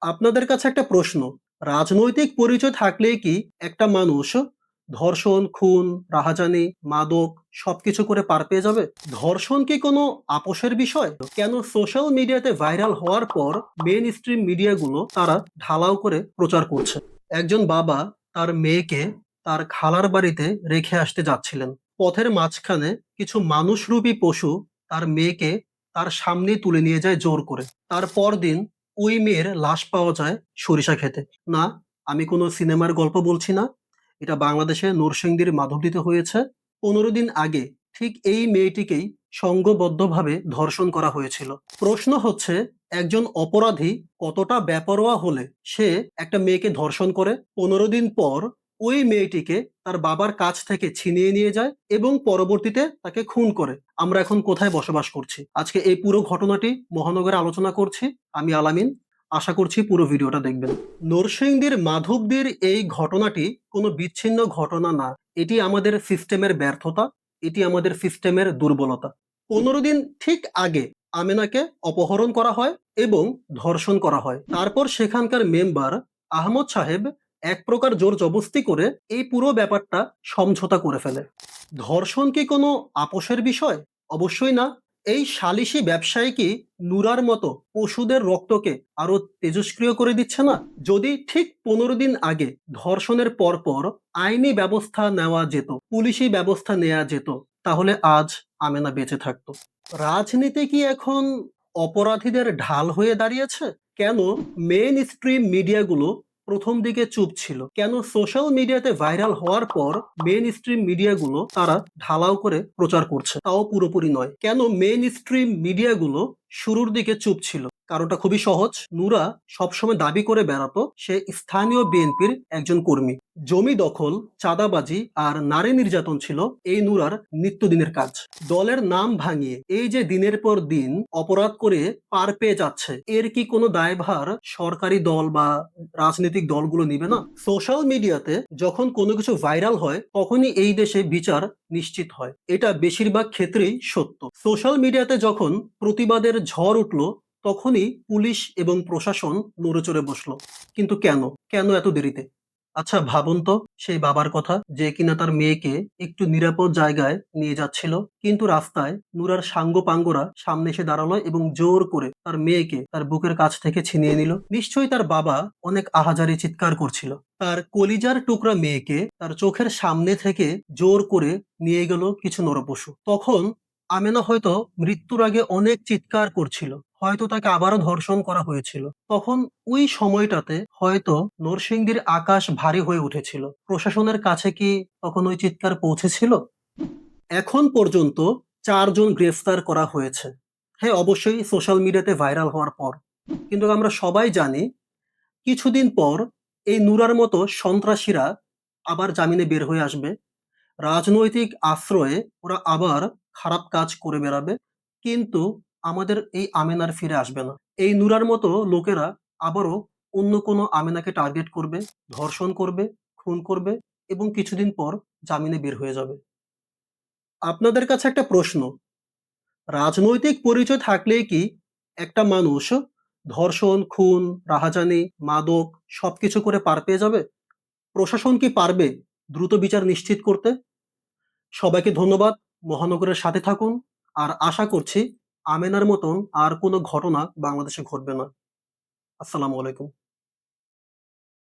আপনাদের কাছে একটা প্রশ্ন। রাজনৈতিক পরিচয় থাকলেই কি একটা মানুষ ধর্ষণ, খুন, রাহাজানি, মাদক সবকিছু করে পার পেয়ে যাবে? ধর্ষণ কি কোনো আপোসের বিষয়? কেন সোশ্যাল মিডিয়াতে ভাইরাল হওয়ার পর মেইন স্ট্রিম মিডিয়াগুলো তারা ঢালাও করে প্রচার করছে? একজন বাবা তার মেয়েকে তার খালার বাড়িতে রেখে আসতে যাচ্ছিলেন। পথের মাঝখানে কিছু মানুষরূপী পশু তার মেয়েকে তার সামনেই তুলে নিয়ে যায় জোর করে। তার পরদিন ওই মেয়ের লাশ পাওয়া যায় সরিষা ক্ষেতে। না, আমি কোনো সিনেমার গল্প বলছি না। এটা বাংলাদেশে নরসিংদীর মাধবদীতে হয়েছে। 15 দিন আগে ঠিক এই মেয়েটিকেই সংঘবদ্ধভাবে ধর্ষণ করা হয়েছিল। প্রশ্ন হচ্ছে, একজন অপরাধী কতটা বেপরোয়া হলে সে একটা মেয়েকে ধর্ষণ করে? 15 দিন পর ওই মেয়েটিকে তার বাবার কাছ থেকে ছিনিয়ে নিয়ে যায় এবং পরবর্তীতে তাকে খুন করে। আমরা এখন কোথায় বসবাস করছি? আজকে এই পুরো ঘটনাটি মহানগরে আলোচনা করছি। আমি আলামিন। আশা করছি পুরো ভিডিওটা দেখবেন। নরসিংদীর মাধবদীর এই ঘটনাটি কোনো বিচ্ছিন্ন ঘটনা না। এটি আমাদের সিস্টেমের ব্যর্থতা, এটি আমাদের সিস্টেমের দুর্বলতা। 15 দিন ঠিক আগে আমেনাকে অপহরণ করা হয় এবং ধর্ষণ করা হয়। তারপর সেখানকার মেম্বার আহমদ সাহেব এক প্রকার জোর জবস্তি করে এই পুরো ব্যাপারটা সমঝোতা করে ফেলে। ধর্ষণ কি কোনো আপোসের বিষয়? অবশ্যই না। এই সালিসি ব্যবসায়ী কি নুরার মতো পশুদের রক্তকে আরো তেজস্ক্রিয় করে দিচ্ছে না? যদি ঠিক 15 দিন আগে ধর্ষণের পর আইনি ব্যবস্থা নেওয়া যেত, পুলিশি ব্যবস্থা নেওয়া যেত, তাহলে আজ আমেনা বেঁচে থাকতো। রাজনীতি কি এখন অপরাধীদের ঢাল হয়ে দাঁড়িয়েছে? কেন মেইন স্ট্রিম মিডিয়াগুলো প্রথম দিকে চুপ ছিল? কেন সোশ্যাল মিডিয়াতে ভাইরাল হওয়ার পর মেইন স্ট্রিম মিডিয়াগুলো তারা ঢালাও করে প্রচার করছে, তাও পুরোপুরি নয়? কেন মেইন স্ট্রিম মিডিয়াগুলো শুরুর দিকে চুপ ছিল? কারণটা খুবই সহজ। নুরা সবসময় দাবি করে বেড়াতো সে স্থানীয় বিএনপির একজন কর্মী। জমি দখল, চাঁদাবাজি আর নারী নির্যাতন ছিল এই নুরার নিত্যদিনের কাজ। দলের নাম ভাঙিয়ে এই যে দিনের পর দিন অপরাধ করে পার পেয়ে যাচ্ছে, এর কি কোনো দায়ভার সরকারি দল বা রাজনৈতিক দলগুলো নিবে না? সোশ্যাল মিডিয়াতে যখন কোনো কিছু ভাইরাল হয় তখনই এই দেশে বিচার নিশ্চিত হয়। এটা বেশিরভাগ ক্ষেত্রেই সত্য। সোশ্যাল মিডিয়াতে যখন প্রতিবাদের ঝড় উঠল তখনই পুলিশ এবং প্রশাসন নড়েচড়ে বসলো। কিন্তু কেন? কেন এত দেরিতে? আচ্ছা ভাবুন তো সেই বাবার কথা, যে কিনা তার মেয়েকে একটু নিরাপদ জায়গায় নিয়ে যাচ্ছিল, কিন্তু রাস্তায় নুরার সাঙ্গপাঙ্গরা সামনে এসে দাঁড়ালো এবং জোর করে তার মেয়েকে তার বুকের কাছ থেকে ছিনিয়ে নিল। নিশ্চয়ই তার বাবা অনেক আহাজারি চিৎকার করছিল। তার কলিজার টুকরা মেয়েকে তার চোখের সামনে থেকে জোর করে নিয়ে গেল কিছু নরপশু। তখন আমেনা হয়তো মৃত্যুর আগে অনেক চিৎকার করছিল, হয়তো তাকে আবারও ধর্ষণ করা হয়েছিল। তখন ওই সময়টাতে হয়তো নরসিংদীর আকাশ ভারী হয়ে উঠেছিল। প্রশাসনের কাছে কি তখন ওই চিৎকার পৌঁছেছিল? এখন পর্যন্ত 4 জন গ্রেফতার করা হয়েছে। হ্যাঁ, অবশ্যই সোশ্যাল মিডিয়াতে ভাইরাল হওয়ার পর। কিন্তু আমরা সবাই জানি কিছুদিন পর এই নুরার মতো সন্ত্রাসীরা আবার জামিনে বের হয়ে আসবে। রাজনৈতিক আশ্রয়ে ওরা আবার খারাপ কাজ করে বেড়াবে। কিন্তু আমাদের এই আমেনার ফিরে আসবে না। এই নুরার মতো লোকেরা আবারও অন্য কোনো আমেনাকে টার্গেট করবে, ধর্ষণ করবে, খুন করবে এবং কিছুদিন পর জামিনে বের হয়ে যাবে। আপনাদের কাছে একটা প্রশ্ন। রাজনৈতিক পরিচয় থাকলেই কি একটা মানুষ ধর্ষণ, খুন, রাহাজানি, মাদক সবকিছু করে পার পেয়ে যাবে? প্রশাসন কি পারবে দ্রুত বিচার নিশ্চিত করতে? সবাইকে ধন্যবাদ। মহানগরের সাথে থাকুন। আর আশা করছি আমেনার মতন আর কোনো ঘটনা বাংলাদেশে ঘটবে না। আসসালামু আলাইকুম।